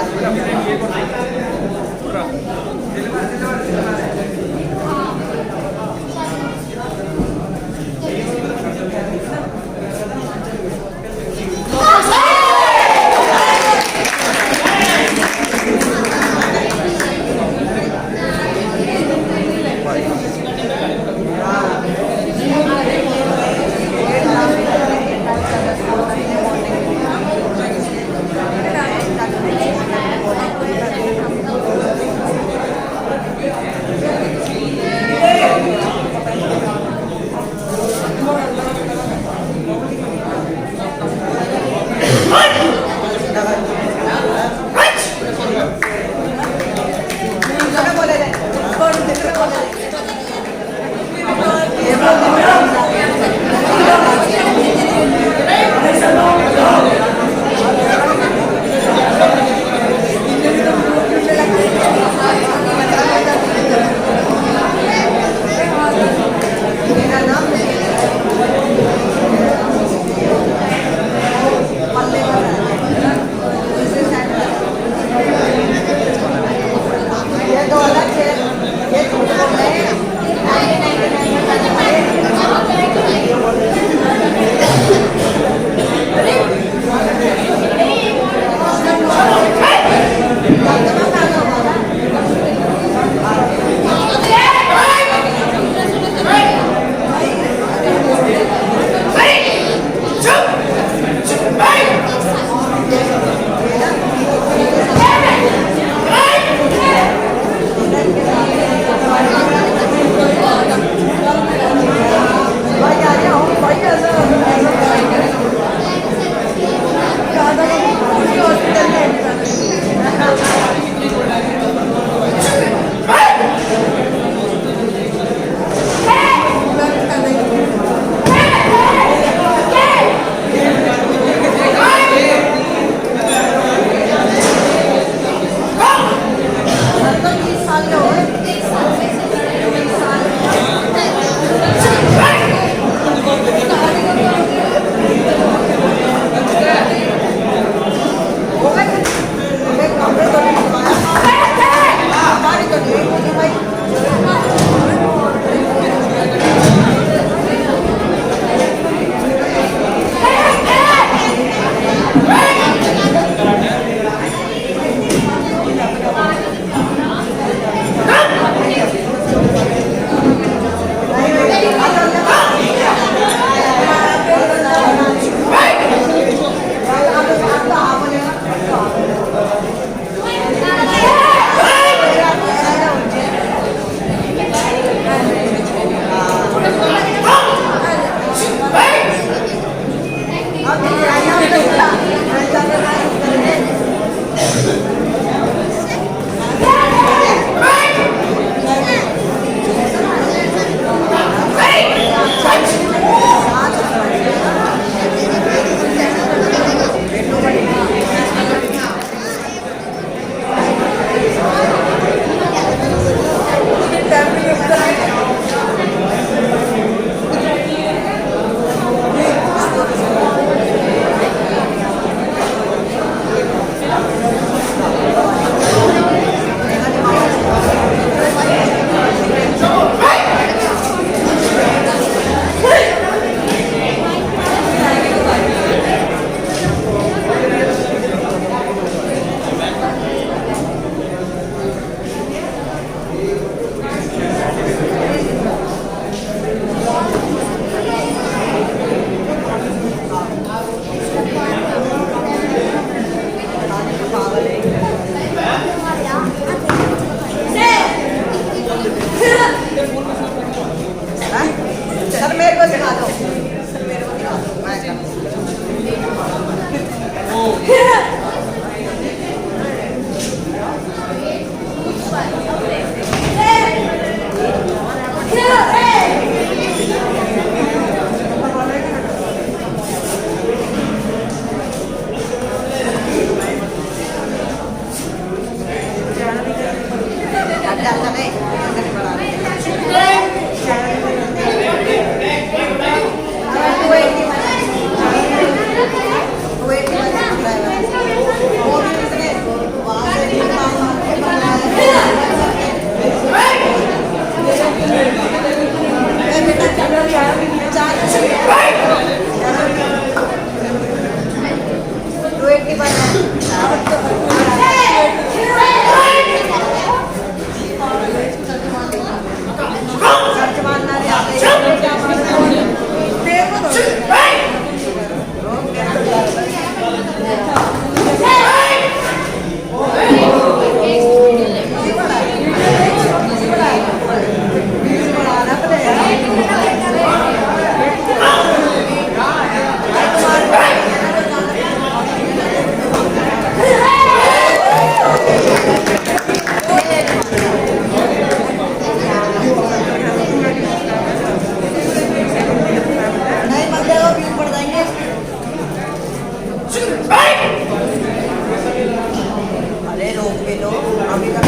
अरे रोक के लो अभी तक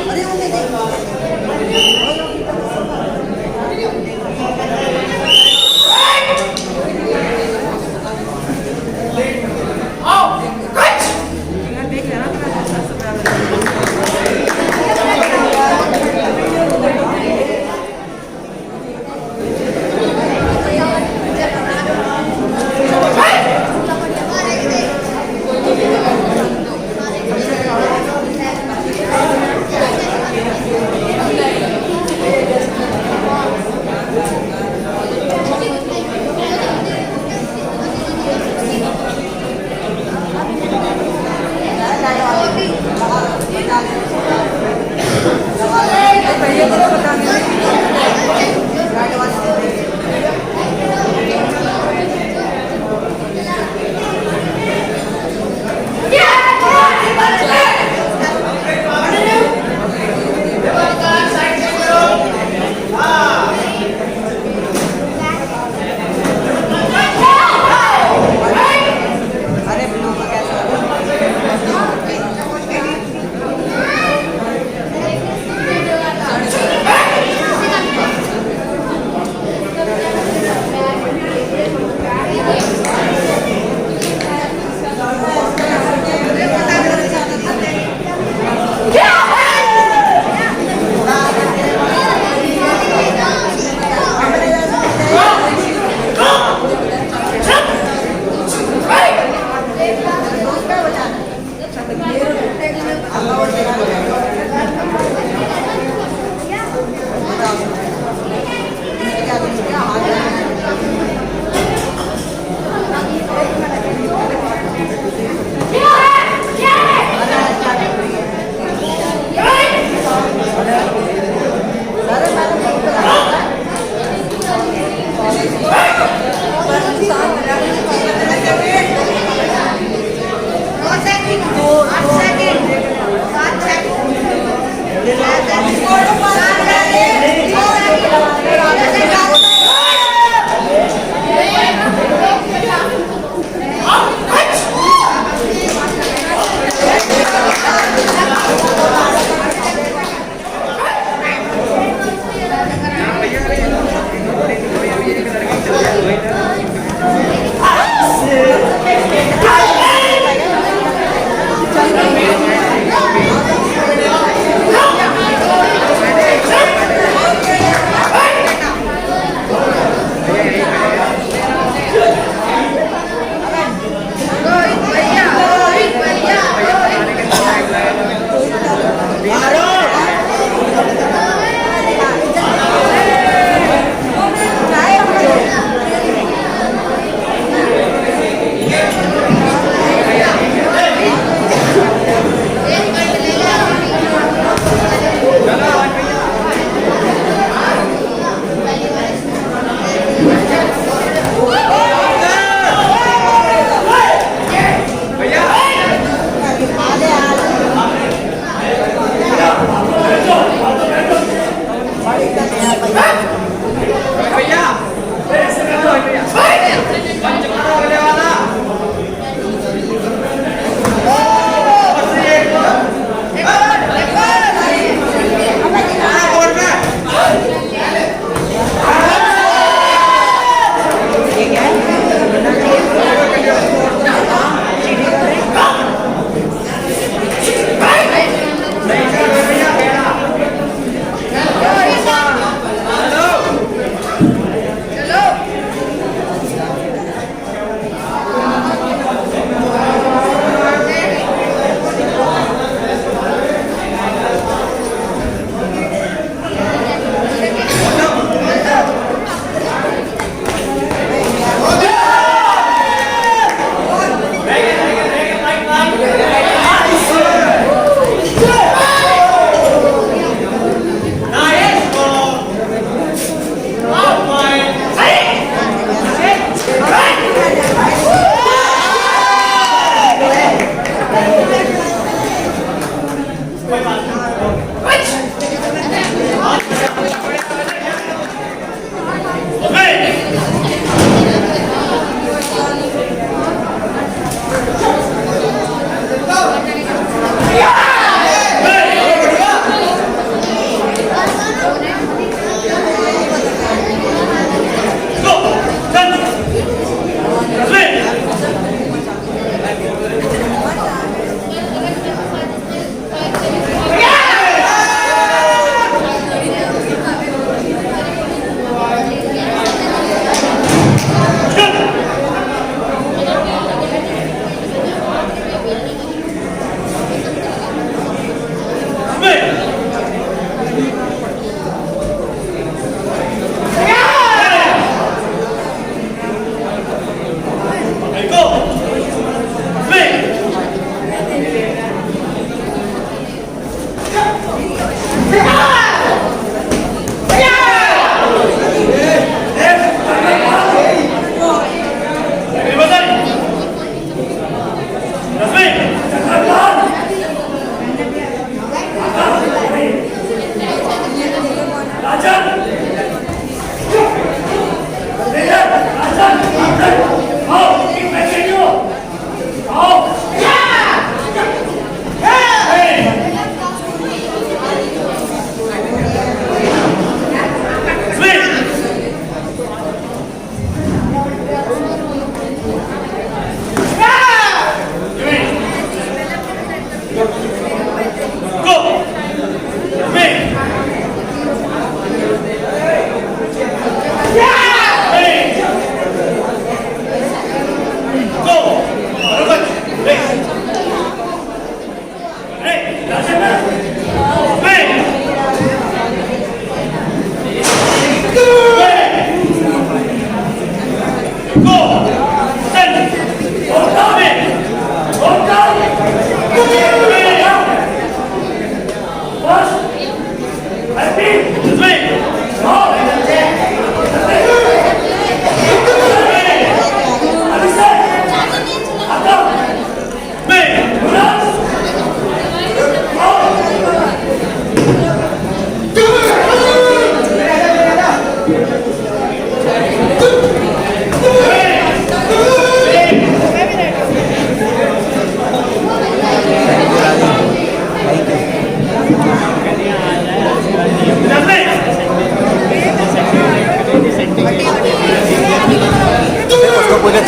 अरे होने दे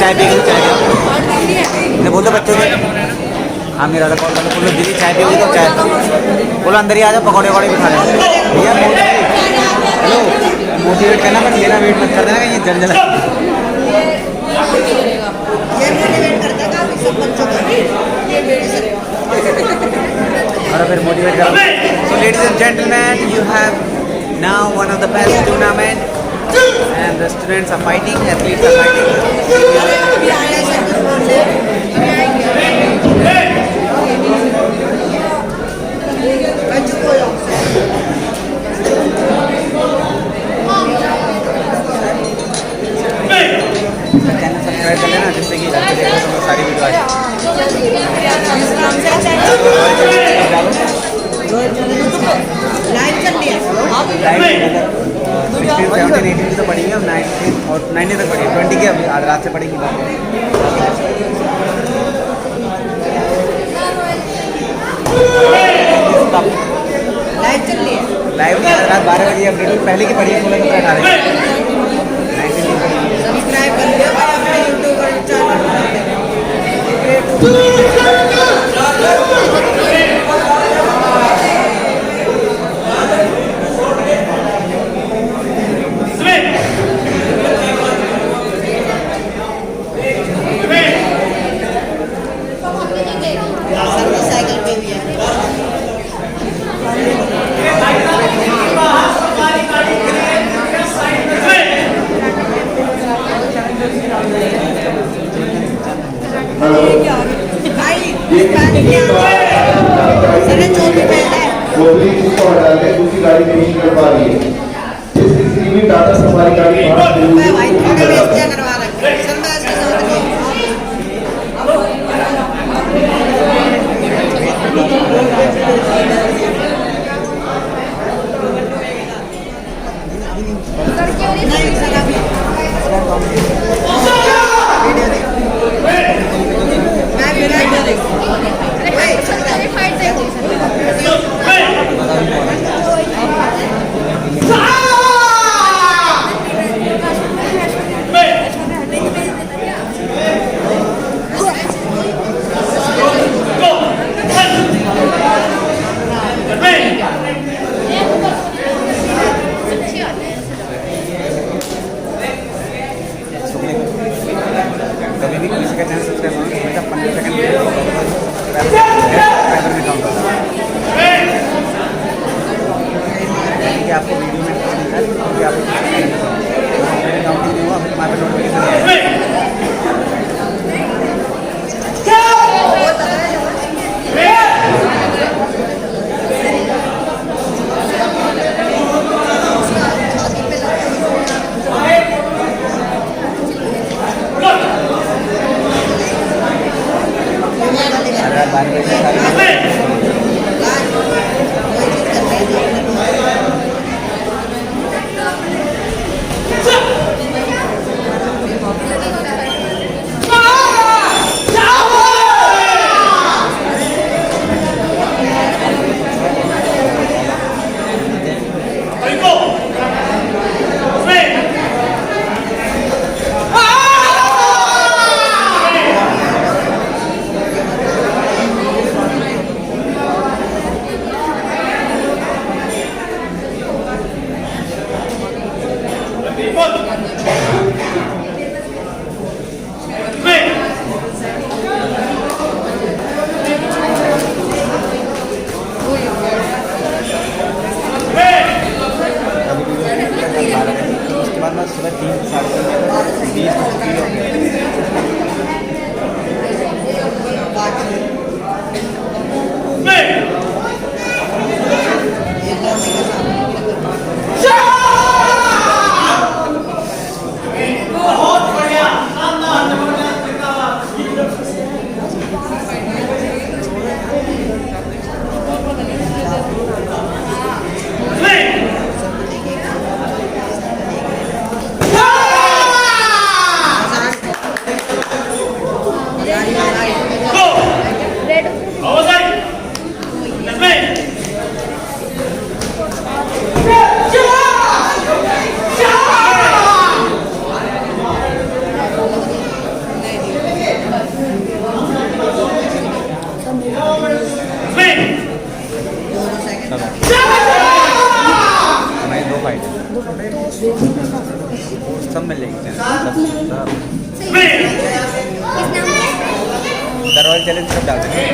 चाय पी चाय पियो बोल दो बच्चों को। हाँ मेरा वाला कॉल कर लो दीदी चाय पियोगी तो चाय बोलो अंदर ही आ जाओ पकौड़े वकौड़े भी खा लें भैया। हेलो मोटिवेट करना बट लेना वेट मत कर देना कहीं जल जला। और फिर मोटिवेट करो। So ladies and gentleman you have now one of the best tournament and the students are fighting, athletes are channel subscribe कर लेना जिससे कि सारी वीडियो आ जाए। तो पढ़ेंगे अब 19 और 90 तक पढ़ेंगे 20 की अभी आज रात से पढ़ेंगे। लाइव नहीं आज रात 12 बजे अपडेट पहले की पढ़ी 16-17-18 सब्सक्राइब कर लिया भाई अपने यूट्यूब चैनल। साइकिल पे भी है। वो भी उसको हटा के दूसरी गाड़ी नहीं कर पा रही है। इसलिए भी टाटा सफारी गाड़ी करवा कभी भी किसी का चैनल सब्सक्राइब करो हमेशा 15 सेकंड आपको वीडियो में आपको काउंटिंग नहीं हुआ हमारे नोटिफिकेशन रॉयल चैलेंज कब डाल सकते हैं?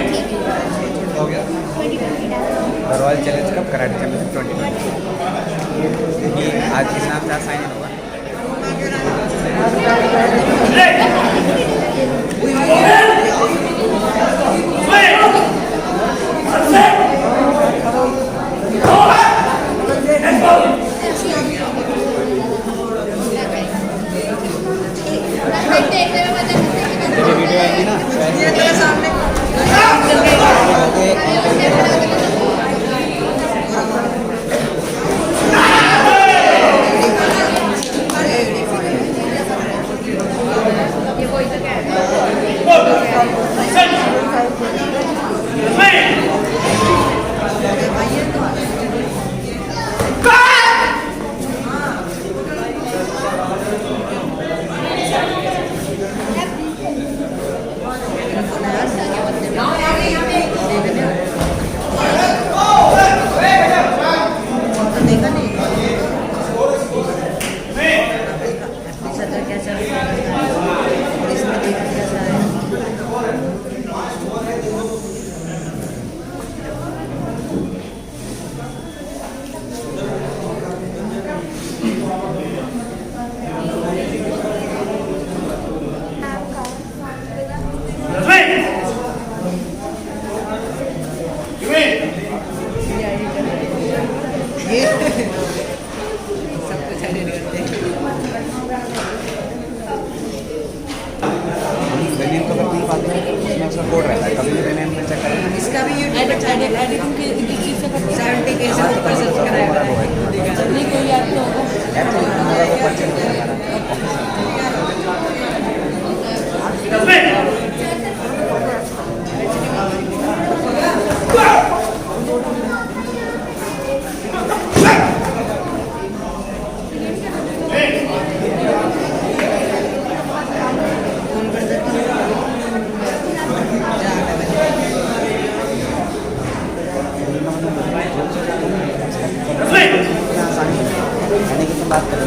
हो गया royal challenge cup karate championship 2020 ये आज किस नाम से साइन इन होगा? वीडियो आएगी ना इसका भी यूट्यूब पे चैनल एडिटिंग की किस चीज़ से करते हैं 70 के सब ऊपर सब्सक्राइब है नहीं कोई ऐप तो बात करें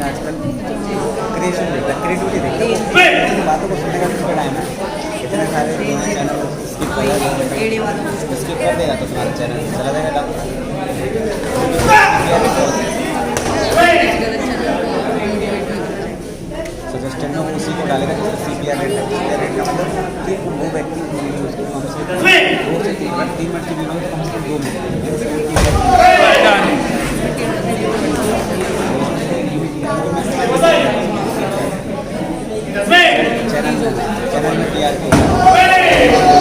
आजकल क्रिएटिविटी देखते हैं बातों को सुनने का किसका टाइम है इतने सारे चैनल स्किप कर देगा तो तुम्हारा चैनल चला जाएगा डाउन सजेस्टेड में उसी को डालेगा जैसे CPR रेट है CPR रेट का मतलब कि वो व्यक्ति उसको कम से कम 2 से 3 मिनट की वीडियो तो कम से कम 2 मिनट चैनल में TRP